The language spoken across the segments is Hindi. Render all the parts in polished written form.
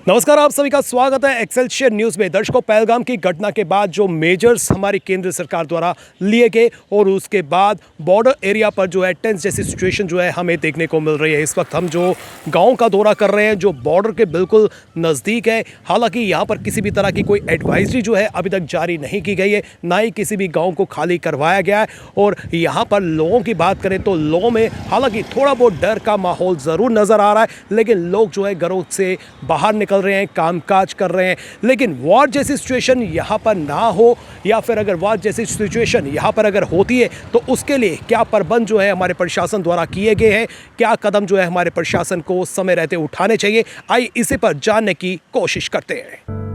नमस्कार, आप सभी का स्वागत है एक्सेलशियर न्यूज़ में। दर्शकों, पहलगाम की घटना के बाद जो मेजर्स हमारी केंद्र सरकार द्वारा लिए गए और उसके बाद बॉर्डर एरिया पर जो है टेंस जैसी सिचुएशन जो है हमें देखने को मिल रही है। इस वक्त हम जो गांव का दौरा कर रहे हैं जो बॉर्डर के बिल्कुल नज़दीक है। हालांकि यहां पर किसी भी तरह की कोई एडवाइजरी जो है अभी तक जारी नहीं की गई है, ना ही किसी भी गाँव को खाली करवाया गया है। और यहाँ पर लोगों की बात करें तो लोगों में हालांकि थोड़ा बहुत डर का माहौल ज़रूर नज़र आ रहा है, लेकिन लोग जो है घरों से बाहर निकल रहे हैं, कामकाज कर रहे हैं। लेकिन वॉर जैसी सिचुएशन यहाँ पर ना हो, या फिर अगर वॉर जैसी सिचुएशन यहाँ पर अगर होती है तो उसके लिए क्या प्रबंध जो है हमारे प्रशासन द्वारा किए गए हैं, क्या कदम जो है हमारे प्रशासन को समय रहते उठाने चाहिए, आइए इसी पर जानने की कोशिश करते हैं।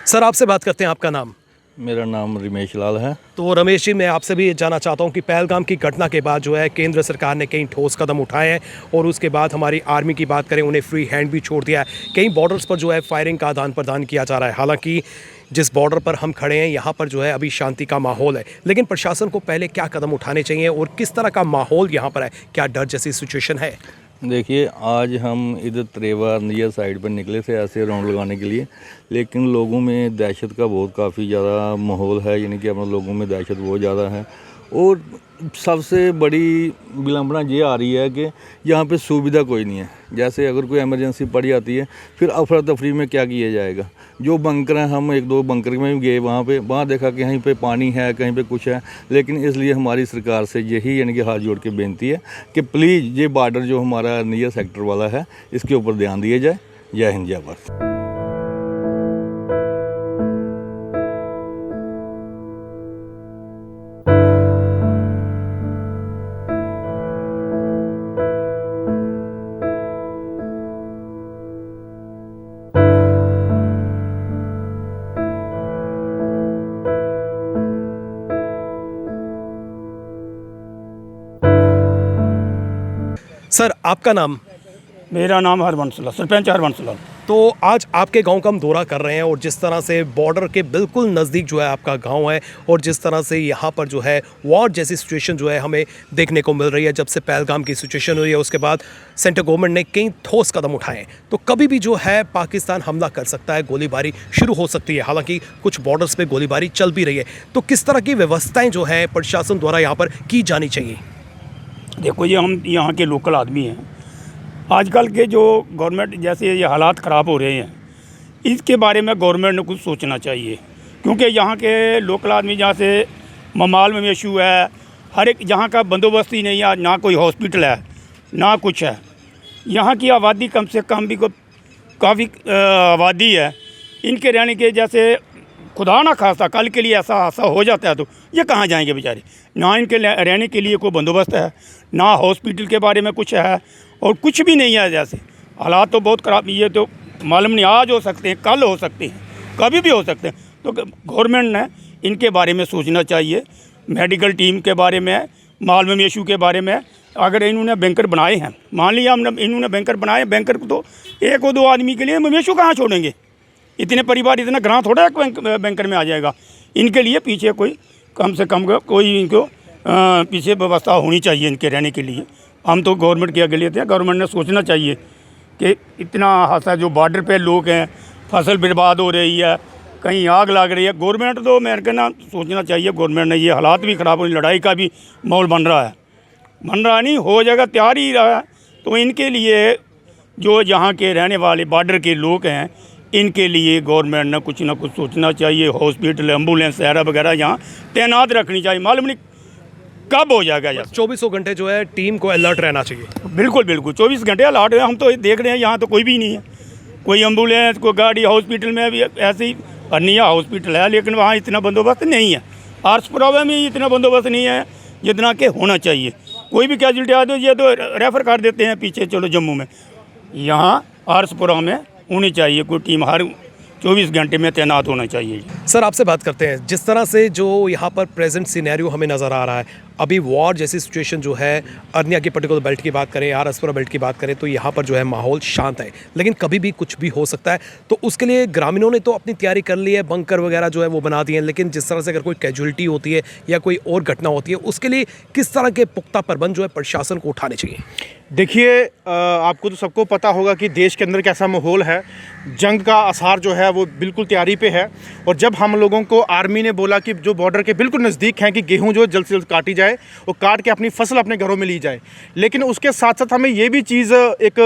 सर, आपसे बात करते हैं, आपका नाम? मेरा नाम रमेश लाल है। तो रमेश जी, मैं आपसे भी जानना चाहता हूं कि पहलगाम की घटना के बाद जो है केंद्र सरकार ने कई ठोस कदम उठाए हैं और उसके बाद हमारी आर्मी की बात करें, उन्हें फ्री हैंड भी छोड़ दिया है। कई बॉर्डर्स पर जो है फायरिंग का आदान प्रदान किया जा रहा है। हालांकि जिस बॉर्डर पर हम खड़े हैं यहाँ पर जो है अभी शांति का माहौल है, लेकिन प्रशासन को पहले क्या कदम उठाने चाहिए और किस तरह का माहौल यहाँ पर है? क्या डर जैसी सिचुएशन है? देखिए, आज हम इधर त्रेवा नियर साइड पर निकले थे ऐसे राउंड लगाने के लिए, लेकिन लोगों में दहशत का बहुत काफ़ी ज़्यादा माहौल है, यानी कि अपने लोगों में दहशत बहुत ज़्यादा है। और सबसे बड़ी विलंबना ये आ रही है कि यहाँ पे सुविधा कोई नहीं है। जैसे अगर कोई इमरजेंसी पड़ जाती है, फिर अफरा तफरी में क्या किया जाएगा। जो बंकर हैं, हम एक दो बंकर में भी गए, वहाँ देखा कि कहीं पे पानी है, कहीं पे कुछ है। लेकिन इसलिए हमारी सरकार से यही यानी कि हाथ जोड़ के बेनती है कि प्लीज़ ये बॉर्डर जो हमारा नियर सेक्टर वाला है, इसके ऊपर ध्यान दिया जाए। जय हिंद, जय भारत। सर, आपका नाम? मेरा नाम हरबंस लाल, सरपंच हरबंस लाल। तो आज आपके गांव का हम दौरा कर रहे हैं और जिस तरह से बॉर्डर के बिल्कुल नज़दीक जो है आपका गांव है और जिस तरह से यहाँ पर जो है वॉर जैसी सिचुएशन जो है हमें देखने को मिल रही है। जब से पहलगाम की सिचुएशन हुई है उसके बाद सेंट्रल गवर्नमेंट ने कई ठोस कदम उठाए हैं। तो कभी भी जो है पाकिस्तान हमला कर सकता है, गोलीबारी शुरू हो सकती है। हालांकि कुछ बॉर्डर्स पे गोलीबारी चल भी रही है। तो किस तरह की व्यवस्थाएँ जो हैं प्रशासन द्वारा यहाँ पर की जानी चाहिए? देखो, ये हम यहाँ के लोकल आदमी हैं। आजकल के जो गवर्नमेंट जैसे ये हालात ख़राब हो रहे हैं, इसके बारे में गवर्नमेंट ने कुछ सोचना चाहिए। क्योंकि यहाँ के लोकल आदमी, जहाँ से ममाल में इशू है, हर एक यहाँ का बंदोबस्त ही नहीं है। ना कोई हॉस्पिटल है, ना कुछ है। यहाँ की आबादी कम से कम भी काफ़ी आबादी है। इनके रहने के, जैसे खुदा ना खास्ता कल के लिए ऐसा हादसा हो जाता है तो ये कहाँ जाएंगे बेचारे। ना इनके रहने के लिए कोई बंदोबस्त है, ना हॉस्पिटल के बारे में कुछ है, और कुछ भी नहीं है। जैसे हालात तो बहुत ख़राब, ये तो मालूम नहीं, आज हो सकते हैं, कल हो सकते हैं, कभी भी हो सकते हैं। तो गवर्नमेंट ने इनके बारे में सोचना चाहिए। मेडिकल टीम के बारे में, मालूम इशू के बारे में। अगर इन्होंने बैंकर बनाए हैं, मान लिया हमने इन्होंने बैंकर बनाए, बैंकर को तो एक और दो आदमी के लिए मवेशू कहाँ छोड़ेंगे? इतने परिवार, इतना ग्रां थोड़ा है बैंकर में आ जाएगा। इनके लिए पीछे कोई कम से कम कोई इनको पीछे व्यवस्था होनी चाहिए इनके रहने के लिए। हम तो गवर्नमेंट के आगे लेते हैं। गवर्नमेंट ने सोचना चाहिए कि इतना हादसा, जो बॉर्डर पे लोग हैं, फसल बर्बाद हो रही है, कहीं आग लग रही है। गवर्नमेंट तो मैं कहना सोचना चाहिए। गवर्नमेंट ने, ये हालात भी ख़राब हो, लड़ाई का भी माहौल बन रहा नहीं, हो जाएगा, तैयार ही रहा है। तो इनके लिए जो यहाँ के रहने वाले बॉर्डर के लोग हैं, इनके लिए गवर्नमेंट ने कुछ ना कुछ सोचना चाहिए। हॉस्पिटल, एम्बुलेंस वगैरह वगैरह यहाँ तैनात रखनी चाहिए। मालूम नहीं कब हो जाएगा यार। 24 घंटे जो है टीम को अलर्ट रहना चाहिए। बिल्कुल बिल्कुल 24 घंटे अलर्ट है। हम तो देख रहे हैं यहाँ तो कोई भी नहीं है, कोई एम्बुलेंस, कोई गाड़ी। हॉस्पिटल में भी ऐसे ही अर्निया हॉस्पिटल है, लेकिन वहाँ इतना बंदोबस्त नहीं है। आर्ट्स प्रॉब्लम में इतना बंदोबस्त नहीं है जितना कि होना चाहिए। कोई भी कैजुअल्टी आ जाए ये तो रेफ़र कर देते हैं पीछे, चलो जम्मू में। यहाँ आरसपुरा में होनी चाहिए कोई टीम, हर 24 घंटे में तैनात होना चाहिए। सर आपसे बात करते हैं, जिस तरह से जो यहाँ पर प्रेजेंट सिनेरियो हमें नज़र आ रहा है, अभी वॉर जैसी सिचुएशन जो है, अर्निया की पर्टिकुलर बेल्ट की बात करें, आरएसपुरा बेल्ट की बात करें, तो यहाँ पर जो है माहौल शांत है, लेकिन कभी भी कुछ भी हो सकता है। तो उसके लिए ग्रामीणों ने तो अपनी तैयारी कर ली है, बंकर वगैरह जो है वो बना दिए हैं, लेकिन जिस तरह से अगर कोई कैजुअलिटी होती है या कोई और घटना होती है, उसके लिए किस तरह के पुख्ता प्रबंध जो है प्रशासन को उठाने चाहिए? देखिए, आपको तो सबको पता होगा कि देश के अंदर कैसा माहौल है। जंग का असर जो है वो बिल्कुल तैयारी पे है। और जब हम लोगों को आर्मी ने बोला कि जो बॉर्डर के बिल्कुल नज़दीक हैं कि गेहूं जो जल्द से जल्द काटी जाए और काट के अपनी फसल अपने घरों में ली जाए, लेकिन उसके साथ साथ हमें ये भी चीज़ एक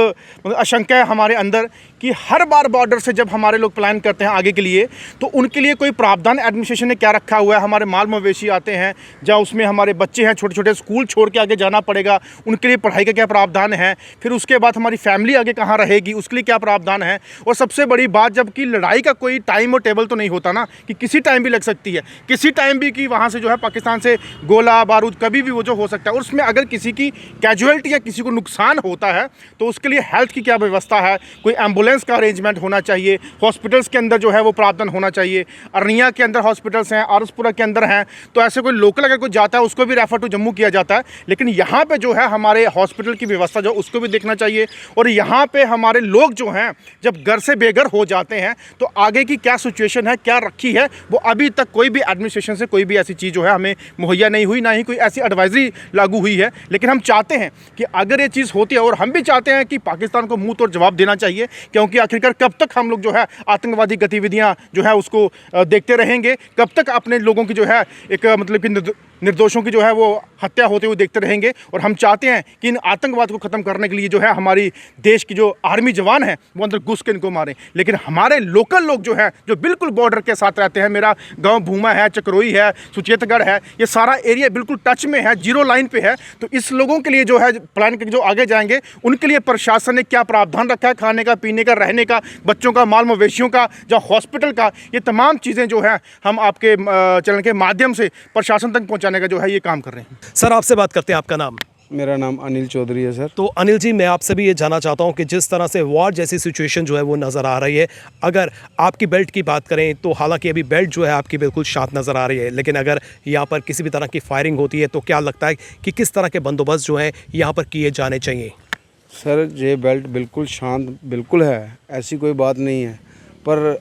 आशंका है हमारे अंदर कि हर बार बॉर्डर से जब हमारे लोग प्लान करते हैं आगे के लिए, तो उनके लिए कोई प्रावधान एडमिनिस्ट्रेशन ने क्या रखा हुआ है। हमारे माल मवेशी आते हैं जहाँ उसमें हमारे बच्चे हैं, छोटे छोटे स्कूल छोड़ के आगे जाना पड़ेगा, उनके लिए पढ़ाई का क्या प्रावधान है, फिर उसके बाद हमारी फैमिली आगे कहाँ रहेगी, उसके लिए क्या प्रावधान है। और सबसे बड़ी बात, जबकि लड़ाई का कोई टाइम और टेबल तो नहीं होता ना, कि किसी टाइम भी लग सकती है, किसी टाइम भी कि वहाँ से जो है पाकिस्तान से गोला बारूद कभी भी वो जो हो सकता है। और उसमें अगर किसी की कैजुअलिटी या किसी को नुकसान होता है तो उसके लिए हेल्थ की क्या व्यवस्था है, कोई एम्बुलेंस का अरेंजमेंट होना चाहिए, हॉस्पिटल्स के अंदर जो है वो प्रावधान होना चाहिए। अर्निया के अंदर हॉस्पिटल्स हैं, आरसपुरा के अंदर हैं, तो ऐसे कोई लोकल अगर कोई जाता है उसको भी रेफर टू जम्मू किया जाता है। लेकिन यहाँ पे जो है हमारे हॉस्पिटल की व्यवस्था जो उसको भी देखना चाहिए। और यहाँ पे हमारे लोग जो हैं जब घर से बेघर हो जाते हैं तो आगे की क्या सिचुएशन है, क्या रखी है, वो अभी तक कोई भी एडमिनिस्ट्रेशन से कोई भी ऐसी चीज़ जो है हमें मुहैया नहीं हुई, ना ही कोई ऐसी एडवाइजरी लागू हुई है। लेकिन हम चाहते हैं कि अगर ये चीज़ होती है, और हम भी चाहते हैं कि पाकिस्तान को मुंह तोड़ जवाब देना चाहिए, क्योंकि आखिरकार कब तक हम लोग जो है आतंकवादी गतिविधियां जो है उसको देखते रहेंगे, कब तक अपने लोगों की जो है एक मतलब कि निर्दोषों की जो है वो हत्या होते हुए देखते रहेंगे। और हम चाहते हैं कि इन आतंकवाद को ख़त्म करने के लिए जो है हमारी देश की जो आर्मी जवान है वो अंदर घुस के इनको मारें। लेकिन हमारे लोकल लोग जो है जो बिल्कुल बॉर्डर के साथ रहते हैं, मेरा गांव भूमा है, चकरोई है, सुचेतगढ़ है, ये सारा एरिया बिल्कुल टच में है, जीरो लाइन पे है। तो इस लोगों के लिए जो है प्लान करके जो आगे जाएंगे, उनके लिए प्रशासन ने क्या प्रावधान रखा है, खाने का, पीने का, रहने का, बच्चों का, माल मवेशियों का, या हॉस्पिटल का, ये तमाम चीज़ें जो है हम आपके चैनल के माध्यम से प्रशासन तक पहुँचाने का जो है ये काम कर रहे हैं। सर आपसे बात करते हैं, आपका नाम? मेरा नाम अनिल चौधरी है सर। तो अनिल जी, मैं आपसे भी ये जानना चाहता हूँ कि जिस तरह से वॉर जैसी सिचुएशन जो है वो नज़र आ रही है, अगर आपकी बेल्ट की बात करें तो हालांकि अभी बेल्ट जो है आपकी बिल्कुल शांत नज़र आ रही है, लेकिन अगर यहाँ पर किसी भी तरह की फायरिंग होती है तो क्या लगता है कि किस तरह के बंदोबस्त जो हैं यहाँ पर किए जाने चाहिए? सर ये बेल्ट बिल्कुल शांत बिल्कुल है, ऐसी कोई बात नहीं है। पर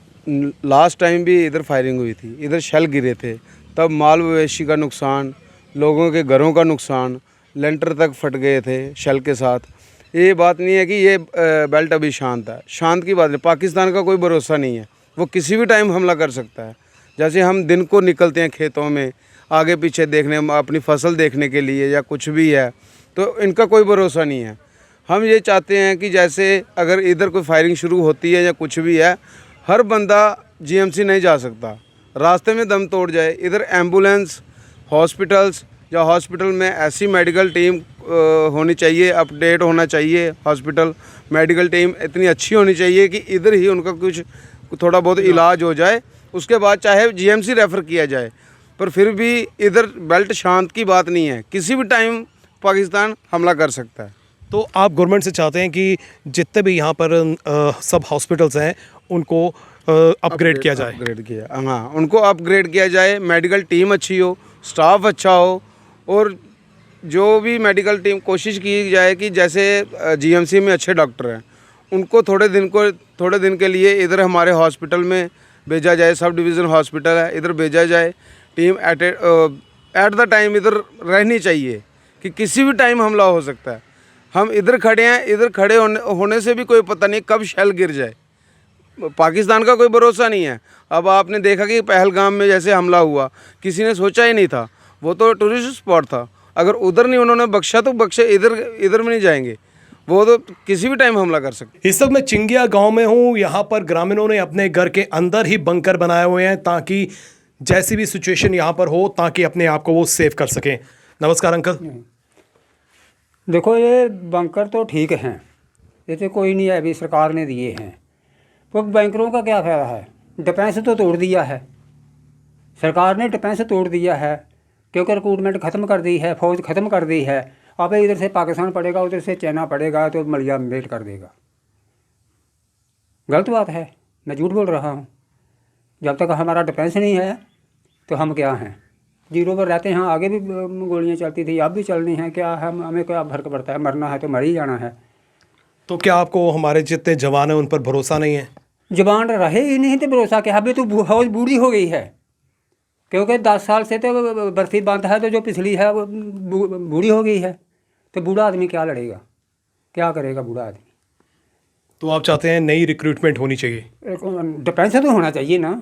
लास्ट टाइम भी इधर फायरिंग हुई थी, इधर शेल गिरे थे, तब माल मवेशी का नुकसान, लोगों के घरों का नुकसान, लेंटर तक फट गए थे शेल के साथ। ये बात नहीं है कि ये बेल्ट अभी शांत है, शांत की बात नहीं। पाकिस्तान का कोई भरोसा नहीं है, वो किसी भी टाइम हमला कर सकता है। जैसे हम दिन को निकलते हैं खेतों में आगे पीछे देखने, अपनी फसल देखने के लिए या कुछ भी है, तो इनका कोई भरोसा नहीं है। हम ये चाहते हैं कि जैसे अगर इधर कोई फायरिंग शुरू होती है या कुछ भी है, हर बंदा जीएमसी नहीं जा सकता, रास्ते में दम तोड़ जाए। इधर एम्बुलेंस, हॉस्पिटल्स या हॉस्पिटल में ऐसी मेडिकल टीम होनी चाहिए, अपडेट होना चाहिए। हॉस्पिटल मेडिकल टीम इतनी अच्छी होनी चाहिए कि इधर ही उनका कुछ थोड़ा बहुत इलाज हो जाए, उसके बाद चाहे जीएमसी रेफ़र किया जाए। पर फिर भी इधर बेल्ट शांत की बात नहीं है, किसी भी टाइम पाकिस्तान हमला कर सकता है। तो आप गवर्नमेंट से चाहते हैं कि जितने भी यहाँ पर सब हॉस्पिटल्स हैं उनको अपग्रेड किया जाए? अपग्रेड किया, हाँ, उनको अपग्रेड किया जाए, मेडिकल टीम अच्छी हो, स्टाफ अच्छा हो, और जो भी मेडिकल टीम कोशिश की जाए कि जैसे जीएमसी में अच्छे डॉक्टर हैं उनको थोड़े दिन के लिए इधर हमारे हॉस्पिटल में भेजा जाए। सब डिवीज़न हॉस्पिटल है, इधर भेजा जाए। टीम एट द टाइम इधर रहनी चाहिए कि किसी भी टाइम हमला हो सकता है। हम इधर खड़े हैं, इधर खड़े होने से भी कोई पता नहीं कब शेल गिर जाए। पाकिस्तान का कोई भरोसा नहीं है। अब आपने देखा कि पहलगाम में जैसे हमला हुआ, किसी ने सोचा ही नहीं था, वो तो टूरिस्ट स्पॉट था। अगर उधर नहीं उन्होंने बख्शा तो बख्शे इधर में नहीं जाएंगे, वो तो किसी भी टाइम हमला कर सकते। इस वक्त मैं चिंगिया गांव में हूं। यहाँ पर ग्रामीणों ने अपने घर के अंदर ही बंकर बनाए हुए हैं ताकि जैसी भी सिचुएशन यहाँ पर हो, ताकि अपने आप को वो सेव कर सकें। नमस्कार अंकल। देखो, ये बंकर तो ठीक हैं, ये तो कोई नहीं है, अभी सरकार ने दिए हैं। तो बैंकरों का क्या फ़ायदा है? डिफेंस तो तोड़ दिया है सरकार ने, डिफेंस तोड़ दिया है, क्योंकि रिक्रूटमेंट ख़त्म कर दी है, फ़ौज ख़त्म कर दी है। अब इधर से पाकिस्तान पड़ेगा, उधर से चाइना पड़ेगा, तो मलिया मेट कर देगा। गलत बात है, मैं झूठ बोल रहा हूँ। जब तक हमारा डिफेंस नहीं है तो हम क्या हैं, जीरो पर रहते हैं। आगे भी गोलियाँ चलती थी, अब भी चलनी है, क्या हमें क्या फर्क पड़ता है, मरना है तो मर ही जाना है। तो क्या आपको हमारे जितने जवान हैं उन पर भरोसा नहीं है? जवान रहे ही नहीं तो भरोसा क्या, अभी तो हौज बूढ़ी हो गई है, क्योंकि 10 साल से तो बर्फी बंद है, तो जो पिछली है वो बूढ़ी हो गई है। तो बूढ़ा आदमी क्या लड़ेगा, क्या करेगा बूढ़ा आदमी? तो आप चाहते हैं नई रिक्रूटमेंट होनी चाहिए? डिफेंस तो होना चाहिए ना,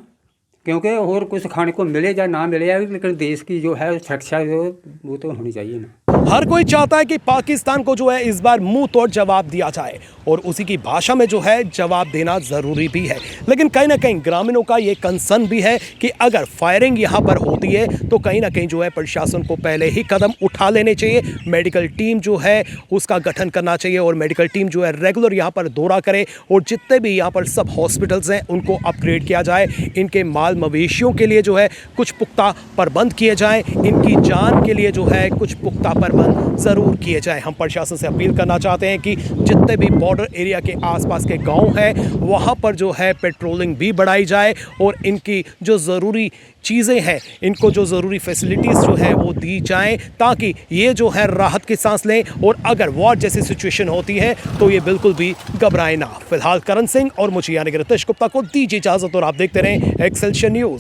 क्योंकि और कुछ खाने को मिले या ना मिले, लेकिन देश की जो है सुरक्षा जो वो तो होनी चाहिए ना। हर कोई चाहता है कि पाकिस्तान को जो है इस बार मुंह तोड़ जवाब दिया जाए और उसी की भाषा में जो है जवाब देना ज़रूरी भी है। लेकिन कहीं ना कहीं ग्रामीणों का ये कंसर्न भी है कि अगर फायरिंग यहाँ पर होती है तो कहीं ना कहीं जो है प्रशासन को पहले ही कदम उठा लेने चाहिए। मेडिकल टीम जो है उसका गठन करना चाहिए और मेडिकल टीम जो है रेगुलर यहाँ पर दौरा करे और जितने भी यहाँ पर सब हॉस्पिटल्स हैं उनको अपग्रेड किया जाए। इनके माल मवेशियों के लिए जो है कुछ पुख्ता प्रबंध किए जाएँ, इनकी जान के लिए जो है कुछ पुख्ता प्रबंध ज़रूर किए जाए। हम प्रशासन से अपील करना चाहते हैं कि जितने भी बॉर्डर एरिया के आसपास के गांव हैं वहां पर जो है पेट्रोलिंग भी बढ़ाई जाए और इनकी जो ज़रूरी चीज़ें हैं, इनको जो ज़रूरी फैसिलिटीज़ जो है वो दी जाएं, ताकि ये जो है राहत की सांस लें और अगर वॉर जैसी सिचुएशन होती है तो ये बिल्कुल भी घबराए ना। फिलहाल करण सिंह और मुझे यानी कि रितेश गुप्ता को दीजिए इजाज़त और आप देखते रहें एक्सेलशियर न्यूज़।